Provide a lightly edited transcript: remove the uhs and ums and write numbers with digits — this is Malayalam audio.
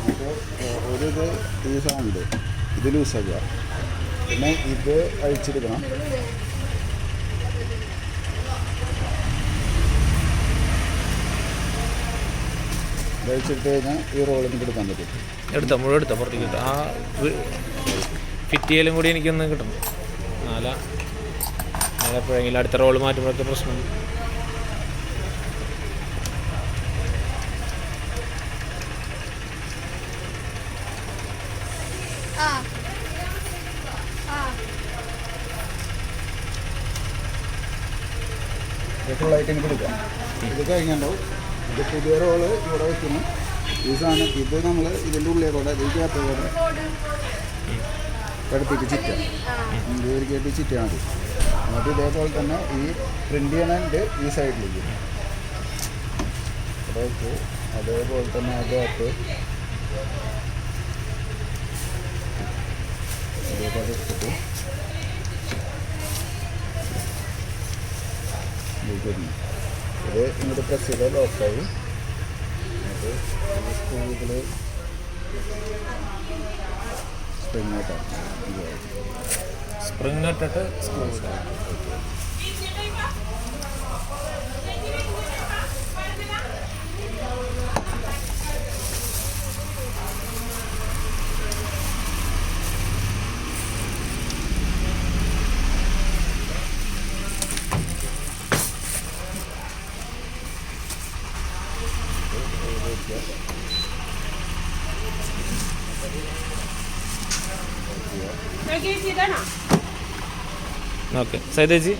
അപ്പോൾ ഒരു ഈ സാധനമുണ്ട്, ഇത് ലൂസാക്കുക, പിന്നെ ഇത് അഴിച്ചെടുക്കണം. അഴിച്ചെടുത്ത് കഴിഞ്ഞാൽ ഈ റോളിന് എടുക്കാൻ പറ്റും. മുഴുവൻ എടുത്താൽ പുറത്തേക്ക് കിട്ടും. ആ ഫിറ്റ് ചെയ്യലും കൂടി എനിക്കൊന്ന് കിട്ടണം. എപ്പോഴെങ്കിലും അടുത്ത റോള് മാറ്റുമ്പോഴൊക്കെ പ്രശ്നം. ഫുള്ളായിട്ട് ഇങ്ങനെ എടുക്കാം. ഇത് കഴിഞ്ഞുണ്ടാവും. ഇത് പുതിയ റോള് ഇവിടെ വയ്ക്കുന്നു. ഈ സാധനം ഇത് നമ്മൾ ഇതിൻ്റെ ഉള്ളിൽ കൂടെ ഇതിനകത്ത് കൂടെ എടുത്തിട്ട് ചിറ്റാം. കയറ്റി ചിറ്റാൽ മതി. എന്നിട്ട് ഇതേപോലെ തന്നെ ഈ പ്രിൻ്റ് ചെയ്യണതിൻ്റെ ഈ സൈഡിലേക്ക് ഇവിടേക്ക് അതേപോലെ തന്നെ അതിനകത്ത് അതേപോലെ എടുത്തിട്ട് ഇത് ഇങ്ങോട്ട് പ്രസ് ചെയ്താൽ ലോക്കായി. അത് സ്ക്രൂവിൽ സ്പ്രിങ് ഇട്ടിട്ട് ഓക്കെ. സൈതേജി